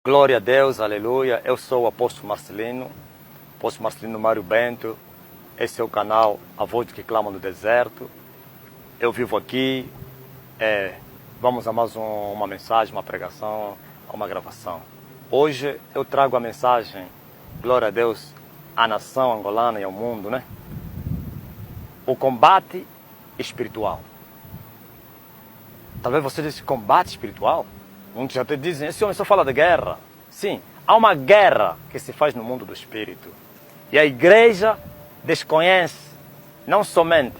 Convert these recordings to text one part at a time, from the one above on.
Glória a Deus, aleluia. Eu sou o apóstolo Marcelino Mário Bento. Esse é o canal A Voz que Clama no Deserto. Eu vivo aqui. Vamos a mais uma mensagem, uma pregação, uma gravação. Hoje eu trago a mensagem, glória a Deus, à nação angolana e ao mundo, né? O combate espiritual. Talvez você disse combate espiritual. Muitos já te dizem, esse homem só fala de guerra. Sim, há uma guerra que se faz no mundo do espírito. E a igreja desconhece não somente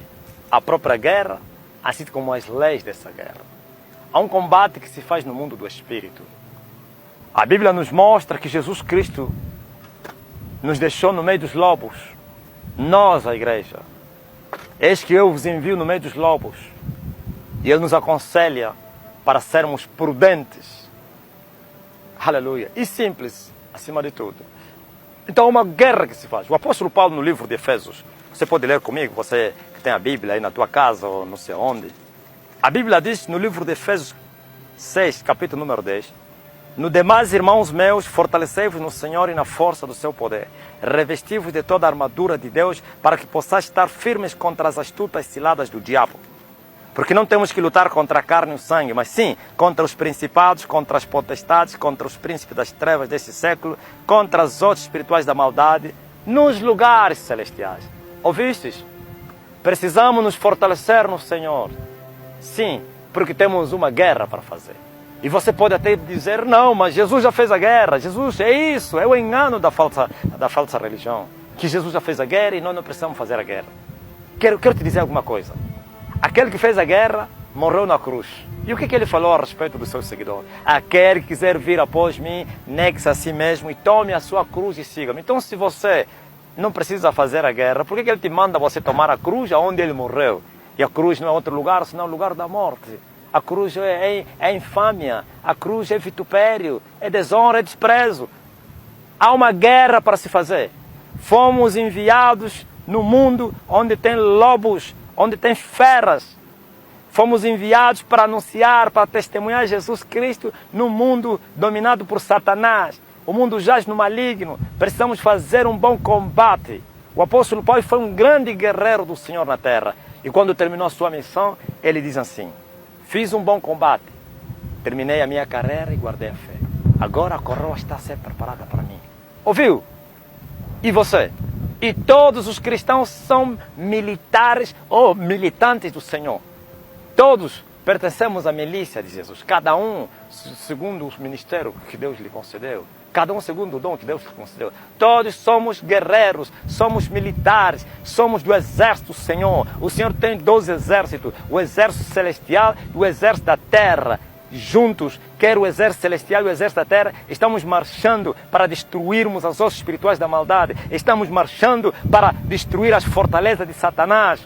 a própria guerra, assim como as leis dessa guerra. Há um combate que se faz no mundo do espírito. A Bíblia nos mostra que Jesus Cristo nos deixou no meio dos lobos. Nós, a igreja. Eis que eu vos envio no meio dos lobos. E Ele nos aconselha para sermos prudentes. Aleluia. E simples, acima de tudo. Então, há uma guerra que se faz. O apóstolo Paulo, no livro de Efésios, você pode ler comigo, você que tem a Bíblia aí na tua casa ou não sei onde. A Bíblia diz no livro de Efésios 6, capítulo número 10, no demais, irmãos meus, fortalecei-vos no Senhor e na força do seu poder. Revesti-vos de toda a armadura de Deus, para que possais estar firmes contra as astutas ciladas do diabo. Porque não temos que lutar contra a carne e o sangue, mas sim contra os principados, contra as potestades, contra os príncipes das trevas desse século, contra as hostes espirituais da maldade, nos lugares celestiais. Ouvistes? Precisamos nos fortalecer no Senhor. Sim, porque temos uma guerra para fazer. E você pode até dizer, não, mas Jesus já fez a guerra. Jesus, é isso, é o engano da falsa religião. Que Jesus já fez a guerra e nós não precisamos fazer a guerra. Quero te dizer alguma coisa. Aquele que fez a guerra morreu na cruz. E o que ele falou a respeito dos seus seguidores? Aquele que quiser vir após mim, negue-se a si mesmo e tome a sua cruz e siga-me. Então, se você não precisa fazer a guerra, por que ele te manda você tomar a cruz aonde ele morreu? E a cruz não é outro lugar, senão o lugar da morte. A cruz é infâmia, a cruz é vitupério, é desonra, é desprezo. Há uma guerra para se fazer. Fomos enviados no mundo onde tem lobos, onde tem feras. Fomos enviados para anunciar, para testemunhar Jesus Cristo no mundo dominado por Satanás. O mundo jaz no maligno. Precisamos fazer um bom combate. O apóstolo Paulo foi um grande guerreiro do Senhor na terra. E quando terminou a sua missão, ele diz assim: fiz um bom combate, terminei a minha carreira e guardei a fé. Agora a coroa está a ser preparada para mim. Ouviu? E você? E todos os cristãos são militares ou militantes do Senhor. Todos pertencemos à milícia de Jesus. Cada um segundo o ministério que Deus lhe concedeu. Cada um segundo o dom que Deus lhe concedeu. Todos somos guerreiros, somos militares, somos do exército do Senhor. O Senhor tem 12 exércitos. O exército celestial e o exército da terra. Juntos, quer o exército celestial e o exército da terra, estamos marchando para destruirmos as hostes espirituais da maldade. Estamos marchando para destruir as fortalezas de Satanás.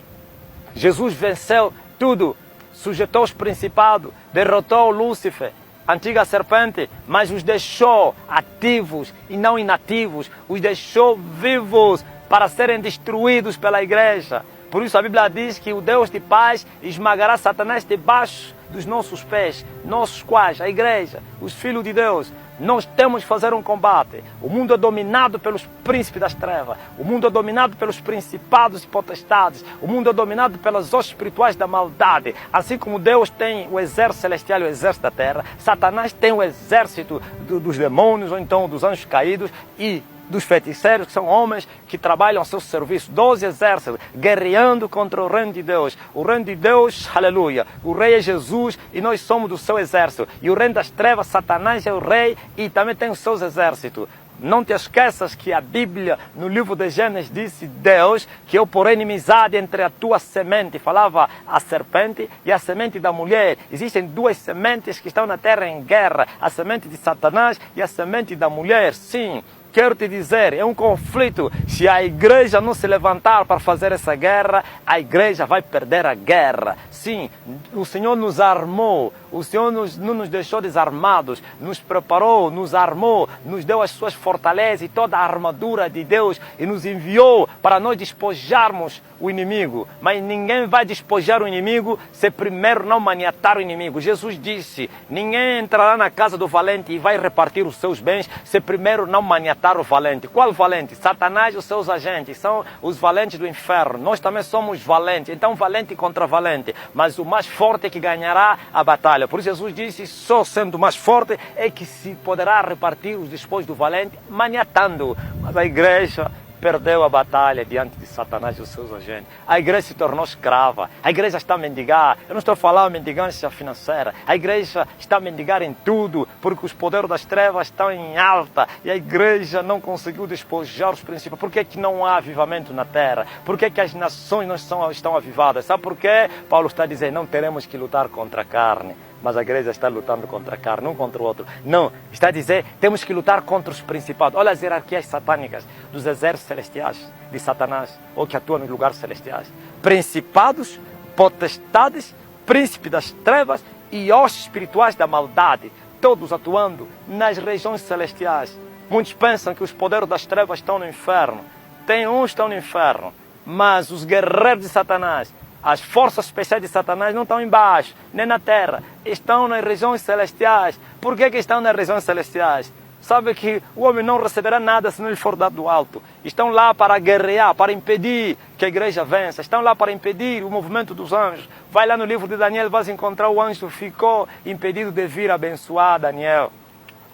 Jesus venceu tudo, sujeitou os principados, derrotou Lúcifer, a antiga serpente, mas os deixou ativos e não inativos, os deixou vivos para serem destruídos pela igreja. Por isso a Bíblia diz que o Deus de paz esmagará Satanás debaixo dos nossos pés, nossos quais, a igreja, os filhos de Deus. Nós temos que fazer um combate. O mundo é dominado pelos príncipes das trevas. O mundo é dominado pelos principados e potestades. O mundo é dominado pelas hostes espirituais da maldade. Assim como Deus tem o exército celestial e o exército da terra, Satanás tem o exército dos demônios, ou então dos anjos caídos e dos feiticeiros, que são homens que trabalham ao seu serviço. 12 exércitos guerreando contra o reino de Deus. O reino de Deus, aleluia. O rei é Jesus e nós somos do seu exército. E o reino das trevas, Satanás é o rei e também tem os seus exércitos. Não te esqueças que a Bíblia, no livro de Gênesis, disse Deus que eu porei inimizade entre a tua semente. Falava a serpente e a semente da mulher. Existem duas sementes que estão na terra em guerra. A semente de Satanás e a semente da mulher. Sim, quero te dizer, é um conflito. Se a igreja não se levantar para fazer essa guerra, a igreja vai perder a guerra. Sim, o Senhor nos armou, o Senhor não nos deixou desarmados, nos preparou, nos armou, nos deu as suas fortalezas e toda a armadura de Deus e nos enviou para nós despojarmos o inimigo. Mas ninguém vai despojar o inimigo se primeiro não maniatar o inimigo. Jesus disse, ninguém entrará na casa do valente e vai repartir os seus bens se primeiro não maniatar o valente. Qual valente? Satanás e os seus agentes, são os valentes do inferno. Nós também somos valentes, então valente contra valente. Mas o mais forte é que ganhará a batalha. Por isso Jesus disse, só sendo mais forte é que se poderá repartir os despojos do valente, maniatando. Mas a igreja perdeu a batalha diante de Satanás e os seus agentes. A igreja se tornou escrava. A igreja está a mendigar. Eu não estou falando de mendigância financeira. A igreja está a mendigar em tudo, porque os poderes das trevas estão em alta e a igreja não conseguiu despojar os princípios. Por que não há avivamento na terra? Por que as nações não estão avivadas? Sabe por quê? Paulo está dizendo, não teremos que lutar contra a carne. Mas a igreja está lutando contra a carne, um contra o outro. Não, está a dizer, temos que lutar contra os principados. Olha as hierarquias satânicas dos exércitos celestiais de Satanás, ou que atuam nos lugares celestiais. Principados, potestades, príncipe das trevas e hostes espirituais da maldade, todos atuando nas regiões celestiais. Muitos pensam que os poderes das trevas estão no inferno. Tem uns que estão no inferno, mas os guerreiros de Satanás, as forças especiais de Satanás não estão embaixo, nem na terra. Estão nas regiões celestiais. Por que estão nas regiões celestiais? Sabe que o homem não receberá nada se não lhe for dado do alto. Estão lá para guerrear, para impedir que a igreja vença. Estão lá para impedir o movimento dos anjos. Vai lá no livro de Daniel, vais encontrar o anjo que ficou impedido de vir abençoar Daniel.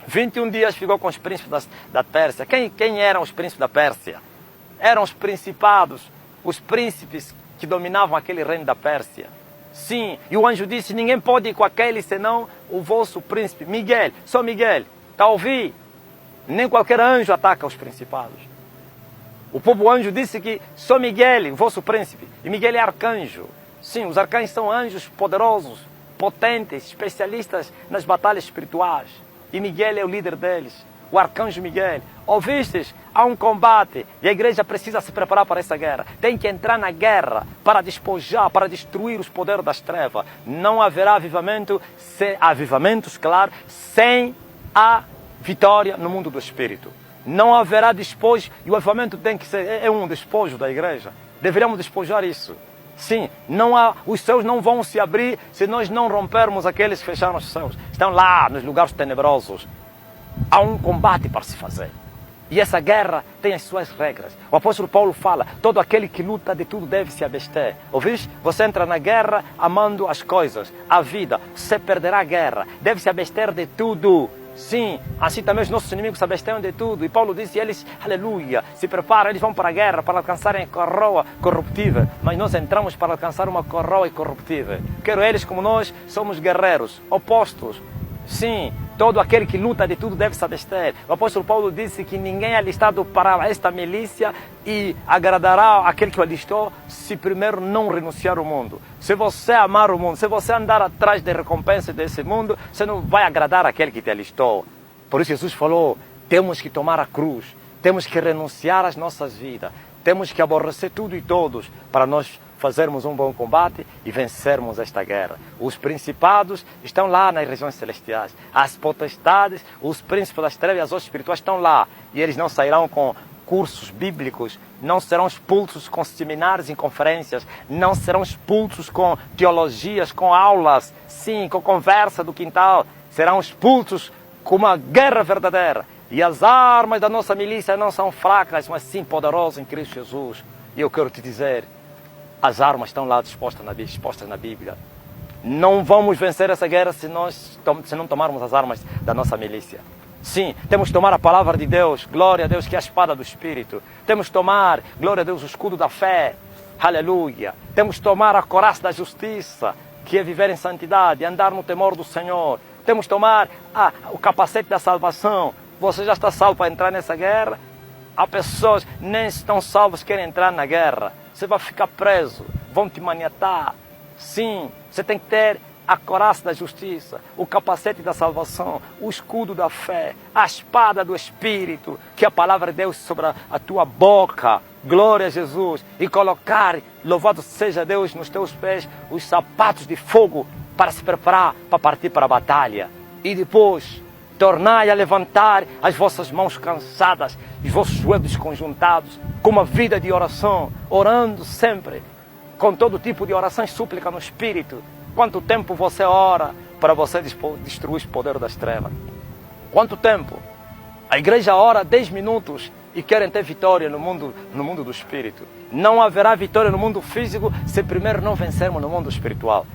21 dias ficou com os príncipes da Pérsia. Quem eram os príncipes da Pérsia? Eram os principados, os príncipes que dominavam aquele reino da Pérsia. Sim, e o anjo disse, ninguém pode ir com aquele senão o vosso príncipe, Miguel, só Miguel. Está a ouvir? Nem qualquer anjo ataca os principados. O povo anjo disse que só Miguel, o vosso príncipe, e Miguel é arcanjo. Sim, os arcanjos são anjos poderosos, potentes, especialistas nas batalhas espirituais. E Miguel é o líder deles, o arcanjo Miguel. Ouvistes? Há um combate e a igreja precisa se preparar para essa guerra. Tem que entrar na guerra para despojar, para destruir os poderes das trevas. Não haverá avivamentos, claro, sem a vitória no mundo do Espírito. Não haverá despojo e o avivamento tem que ser um despojo da igreja. Deveríamos despojar isso. Sim, os céus não vão se abrir se nós não rompermos aqueles que fecharam os céus. Estão lá nos lugares tenebrosos. Há um combate para se fazer. E essa guerra tem as suas regras. O apóstolo Paulo fala, todo aquele que luta de tudo deve se abster. Ouviste? Você entra na guerra amando as coisas, a vida. Você perderá a guerra. Deve se abster de tudo. Sim, assim também os nossos inimigos se abstêm de tudo. E Paulo disse, eles, aleluia, se preparam, eles vão para a guerra para alcançarem a coroa corruptível. Mas nós entramos para alcançar uma coroa incorruptível. Quero eles como nós, somos guerreiros, opostos. Sim, todo aquele que luta de tudo deve se abster. O apóstolo Paulo disse que ninguém é alistado para esta milícia e agradará aquele que o alistou se primeiro não renunciar ao mundo. Se você amar o mundo, se você andar atrás da recompensa desse mundo, você não vai agradar aquele que te alistou. Por isso Jesus falou, temos que tomar a cruz, temos que renunciar às nossas vidas, temos que aborrecer tudo e todos para nós fazermos um bom combate e vencermos esta guerra. Os principados estão lá nas regiões celestiais. As potestades, os príncipes das trevas e as hostes espirituais estão lá. E eles não sairão com cursos bíblicos, não serão expulsos com seminários e conferências, não serão expulsos com teologias, com aulas, sim, com conversa do quintal. Serão expulsos com uma guerra verdadeira. E as armas da nossa milícia não são fracas, mas sim poderosas em Cristo Jesus. E eu quero te dizer, as armas estão lá dispostas na Bíblia. Não vamos vencer essa guerra se não tomarmos as armas da nossa milícia. Sim, temos que tomar a palavra de Deus, glória a Deus, que é a espada do Espírito. Temos que tomar, glória a Deus, o escudo da fé, aleluia. Temos que tomar a couraça da justiça, que é viver em santidade, andar no temor do Senhor. Temos que tomar o capacete da salvação. Você já está salvo para entrar nessa guerra? Há pessoas que nem estão salvas, querem entrar na guerra. Você vai ficar preso, vão te maniatar. Sim, você tem que ter a coraça da justiça, o capacete da salvação, o escudo da fé, a espada do Espírito, que a palavra de Deus sobre a tua boca, glória a Jesus, e colocar, louvado seja Deus, nos teus pés, os sapatos de fogo para se preparar para partir para a batalha. E depois, tornai a levantar as vossas mãos cansadas, os vossos joelhos conjuntados, com uma vida de oração, orando sempre, com todo tipo de oração e súplica no Espírito. Quanto tempo você ora para você destruir o poder das trevas? Quanto tempo? A igreja ora 10 minutos e querem ter vitória no mundo do Espírito. Não haverá vitória no mundo físico se primeiro não vencermos no mundo espiritual.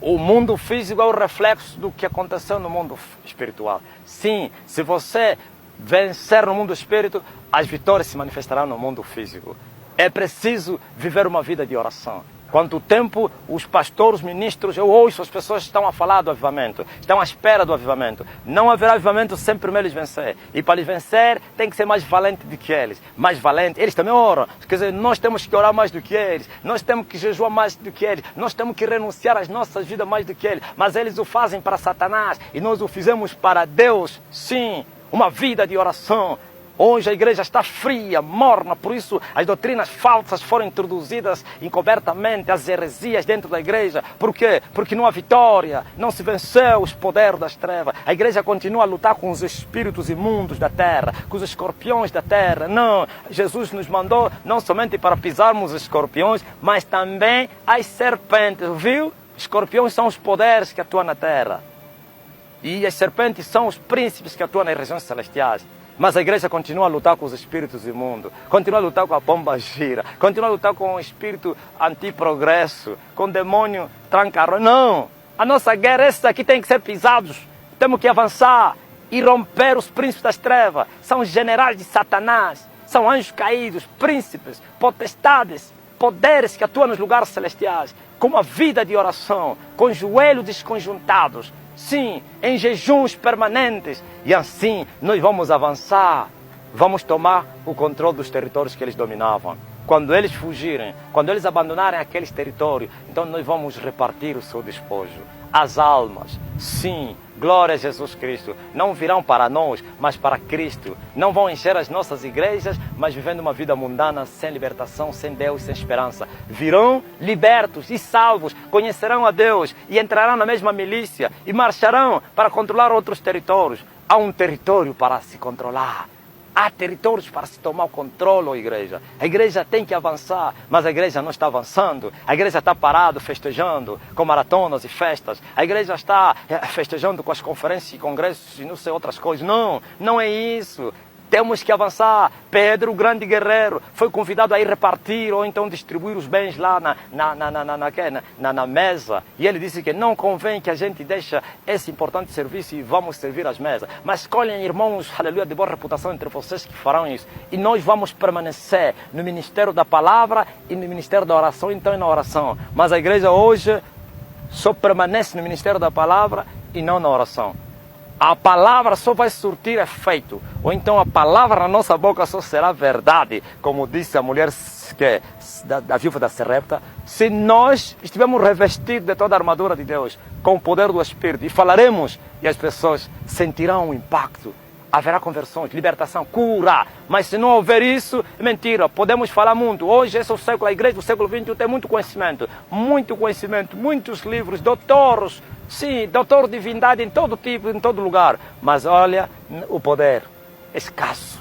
O mundo físico é o reflexo do que aconteceu no mundo espiritual. Sim, se você vencer no mundo espírito, as vitórias se manifestarão no mundo físico. É preciso viver uma vida de oração. Quanto tempo os pastores, os ministros, eu ouço as pessoas estão a falar do avivamento, estão à espera do avivamento. Não haverá avivamento sem primeiro eles vencer. E para eles vencer, tem que ser mais valente do que eles. Mais valente. Eles também oram. Quer dizer, nós temos que orar mais do que eles. Nós temos que jejuar mais do que eles. Nós temos que renunciar às nossas vidas mais do que eles. Mas eles o fazem para Satanás e nós o fizemos para Deus. Sim, uma vida de oração. Hoje a igreja está fria, morna, por isso as doutrinas falsas foram introduzidas encobertamente, as heresias dentro da igreja. Por quê? Porque não há vitória, não se venceu os poderes das trevas. A igreja continua a lutar com os espíritos imundos da terra, com os escorpiões da terra. Não, Jesus nos mandou não somente para pisarmos os escorpiões, mas também as serpentes, viu? Escorpiões são os poderes que atuam na terra. E as serpentes são os príncipes que atuam nas regiões celestiais. Mas a igreja continua a lutar com os espíritos imundos, continua a lutar com a pomba gira, continua a lutar com o espírito antiprogresso, com o demônio trancarro. Não! A nossa guerra, esses aqui tem que ser pisados. Temos que avançar e romper os príncipes das trevas. São os generais de Satanás, são anjos caídos, príncipes, potestades, poderes que atuam nos lugares celestiais, com uma vida de oração, com joelhos desconjuntados. Sim, em jejuns permanentes. E assim nós vamos avançar. Vamos tomar o controle dos territórios que eles dominavam. Quando eles fugirem, quando eles abandonarem aqueles territórios, então nós vamos repartir o seu despojo. As almas, sim, glória a Jesus Cristo, não virão para nós, mas para Cristo. Não vão encher as nossas igrejas, mas vivendo uma vida mundana, sem libertação, sem Deus, sem esperança. Virão libertos e salvos, conhecerão a Deus e entrarão na mesma milícia e marcharão para controlar outros territórios. Há um território para se controlar. Há territórios para se tomar o controle, ó igreja. A igreja tem que avançar, mas a igreja não está avançando. A igreja está parada, festejando com maratonas e festas. A igreja está festejando com as conferências e congressos e não sei outras coisas. Não, não é isso. Temos que avançar. Pedro, o grande guerreiro, foi convidado a ir repartir ou então distribuir os bens lá na mesa. E ele disse que não convém que a gente deixe esse importante serviço e vamos servir as mesas. Mas escolhem irmãos, aleluia, de boa reputação entre vocês que farão isso. E nós vamos permanecer no ministério da palavra e no ministério da oração, então e na oração. Mas a igreja hoje só permanece no ministério da palavra e não na oração. A palavra só vai surtir efeito, ou então a palavra na nossa boca só será verdade, como disse a mulher da viúva da Sarepta, se nós estivermos revestidos de toda a armadura de Deus, com o poder do Espírito, e falaremos, e as pessoas sentirão o impacto. Haverá conversões, libertação, cura. Mas se não houver isso, é mentira. Podemos falar muito. Hoje, esse é o século, a igreja do século XXI tem muito conhecimento, muitos livros, doutores. Sim, doutor de divindade em todo tipo, em todo lugar. Mas olha, o poder é escasso.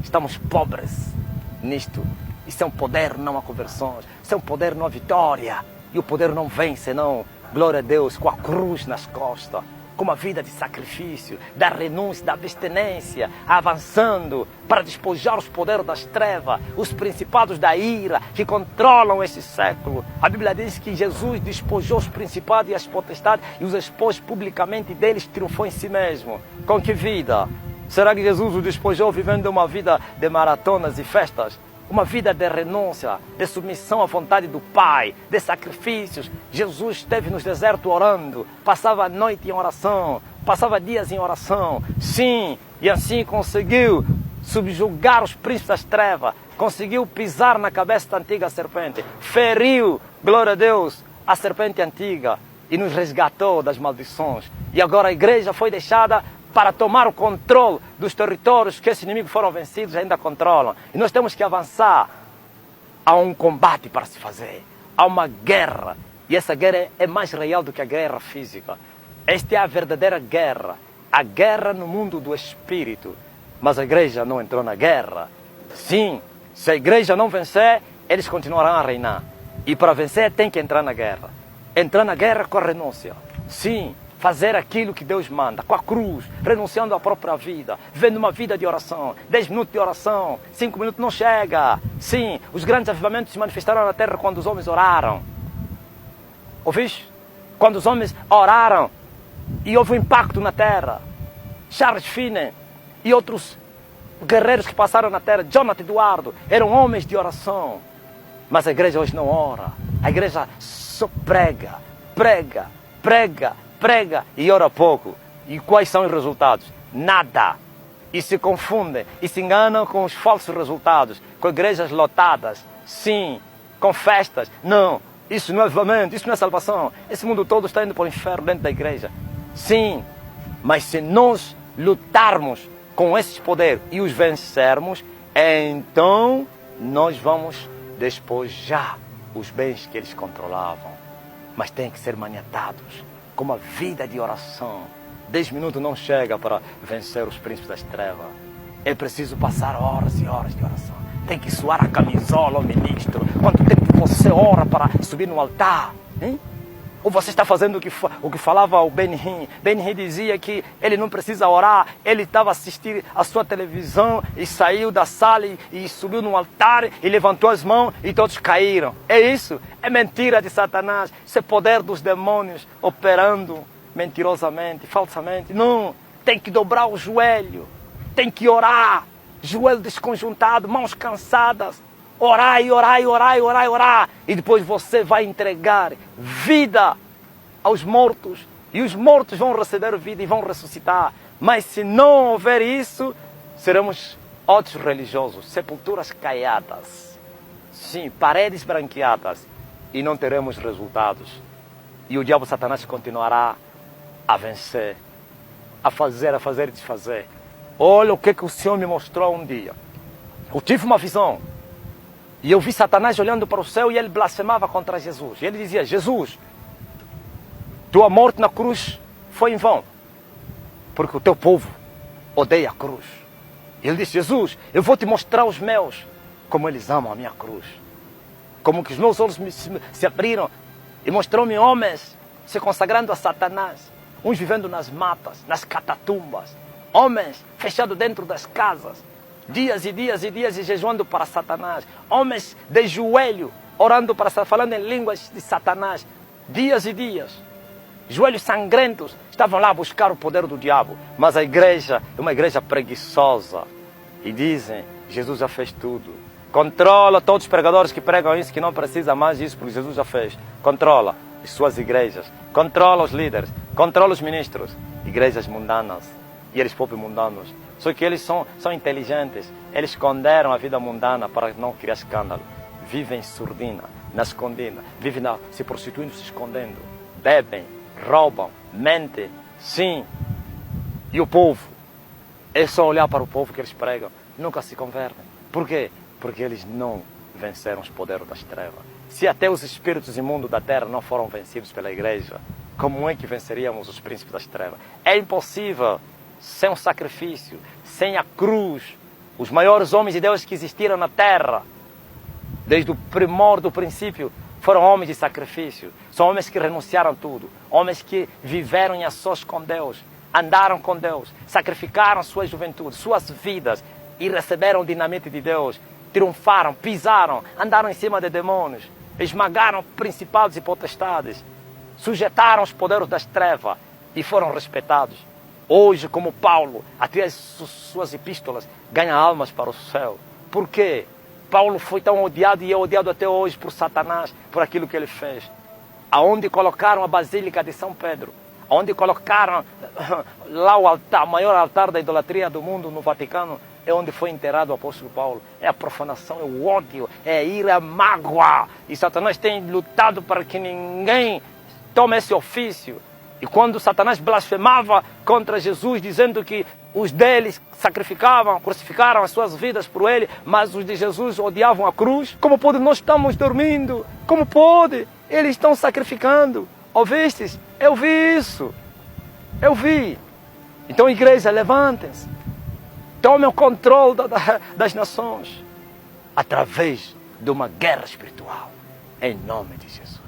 Estamos pobres nisto. Isso é um poder, não há conversões. Isso é um poder, não há vitória. E o poder não vem senão, glória a Deus, com a cruz nas costas. Com uma vida de sacrifício, da renúncia, da abstinência, avançando para despojar os poderes das trevas, os principados da ira que controlam esse século. A Bíblia diz que Jesus despojou os principados e as potestades e os expôs publicamente, deles triunfou em si mesmo. Com que vida? Será que Jesus o despojou vivendo uma vida de maratonas e festas? Uma vida de renúncia, de submissão à vontade do Pai, de sacrifícios. Jesus esteve no deserto orando, passava a noite em oração, passava dias em oração. Sim, e assim conseguiu subjugar os príncipes das trevas, conseguiu pisar na cabeça da antiga serpente, feriu, glória a Deus, a serpente antiga. e nos resgatou das maldições. E agora a igreja foi deixada para tomar o controle dos territórios que esses inimigos foram vencidos e ainda controlam. E nós temos que avançar. Há um combate para se fazer. Há uma guerra. E essa guerra é mais real do que a guerra física. Esta é a verdadeira guerra. A guerra no mundo do espírito. Mas a igreja não entrou na guerra. Sim, se a igreja não vencer, eles continuarão a reinar. E para vencer tem que entrar na guerra. Entrar na guerra com a renúncia. Sim, fazer aquilo que Deus manda, com a cruz, renunciando à própria vida, vivendo uma vida de oração, 10 minutos de oração, 5 minutos não chega. Sim, os grandes avivamentos se manifestaram na terra quando os homens oraram. Ouviste? Quando os homens oraram e houve um impacto na terra. Charles Finney e outros guerreiros que passaram na terra, Jonathan Eduardo, eram homens de oração. Mas a igreja hoje não ora. A igreja só prega, prega, prega, prega e ora pouco. E quais são os resultados? Nada. E se confundem e se enganam com os falsos resultados, com igrejas lotadas, sim, com festas. Não, isso não é avivamento, isso não é salvação. Esse mundo todo está indo para o inferno dentro da igreja. Sim, mas se nós lutarmos com esses poderes e os vencermos, então nós vamos despojar os bens que eles controlavam. Mas tem que ser maniatados com uma vida de oração. 10 minutos não chega para vencer os príncipes das trevas. É preciso passar horas e horas de oração. Tem que suar a camisola ao ministro. Quanto tempo você ora para subir no altar? Hein? Ou você está fazendo o que falava o Ben-Hinn? Ben-Hinn dizia que ele não precisa orar. Ele estava assistindo a sua televisão e saiu da sala e subiu no altar e levantou as mãos e todos caíram. É isso? É mentira de Satanás. Isso é poder dos demônios operando mentirosamente, falsamente. Não, tem que dobrar o joelho. Tem que orar. Joelho desconjuntado, mãos cansadas. Orar e orar e orar e orar e orar. E depois você vai entregar vida aos mortos. E os mortos vão receber vida e vão ressuscitar. Mas se não houver isso, seremos outros religiosos. Sepulturas caiadas. Sim, paredes branqueadas. E não teremos resultados. E o diabo Satanás continuará a vencer. A fazer e desfazer. Olha o que o Senhor me mostrou um dia. Eu tive uma visão. E eu vi Satanás olhando para o céu e ele blasfemava contra Jesus. E ele dizia: Jesus, tua morte na cruz foi em vão, porque o teu povo odeia a cruz. E ele disse: Jesus, eu vou te mostrar os meus, como eles amam a minha cruz. Como que os meus olhos se abriram e mostrou-me homens se consagrando a Satanás. Uns vivendo nas matas, nas catatumbas. Homens fechados dentro das casas. Dias e dias e dias e jejuando para Satanás. Homens de joelho, orando para Satanás, falando em línguas de Satanás. Dias e dias. Joelhos sangrentos, estavam lá a buscar o poder do diabo. Mas a igreja é uma igreja preguiçosa. E dizem, Jesus já fez tudo. Controla todos os pregadores que pregam isso, que não precisa mais disso, porque Jesus já fez. Controla as suas igrejas. Controla os líderes. Controla os ministros. Igrejas mundanas. E eles próprios mundanos. Só que eles são inteligentes. Eles esconderam a vida mundana para não criar escândalo. Vivem surdina, na escondida. Vivem se prostituindo, se escondendo. Bebem, roubam, mentem. Sim. E o povo? É só olhar para o povo que eles pregam. Nunca se convertem. Por quê? Porque eles não venceram os poderes das trevas. Se até os espíritos imundos da terra não foram vencidos pela igreja, como é que venceríamos os príncipes das trevas? É impossível. Sem o sacrifício, sem a cruz. Os maiores homens de Deus que existiram na terra, desde o primórdio do princípio, foram homens de sacrifício. São homens que renunciaram tudo. Homens que viveram em ações com Deus, andaram com Deus, sacrificaram sua juventude, suas vidas e receberam o dinamite de Deus. Triunfaram, pisaram, andaram em cima de demônios, esmagaram principados e potestades, sujeitaram os poderes das trevas e foram respeitados. Hoje, como Paulo, até as suas epístolas, ganha almas para o céu. Por quê? Paulo foi tão odiado e é odiado até hoje por Satanás, por aquilo que ele fez. Aonde colocaram a Basílica de São Pedro, aonde colocaram lá o altar, o maior altar da idolatria do mundo no Vaticano, é onde foi enterrado o apóstolo Paulo. É a profanação, é o ódio, é a ira, a mágoa. E Satanás tem lutado para que ninguém toma esse ofício. E quando Satanás blasfemava contra Jesus, dizendo que os deles sacrificavam, crucificaram as suas vidas por ele, mas os de Jesus odiavam a cruz. Como pode? Nós estamos dormindo. Como pode? Eles estão sacrificando. Ouvistes? Eu vi isso. Eu vi. Então, igreja, levantem-se. Tomem o controle das nações através de uma guerra espiritual. Em nome de Jesus.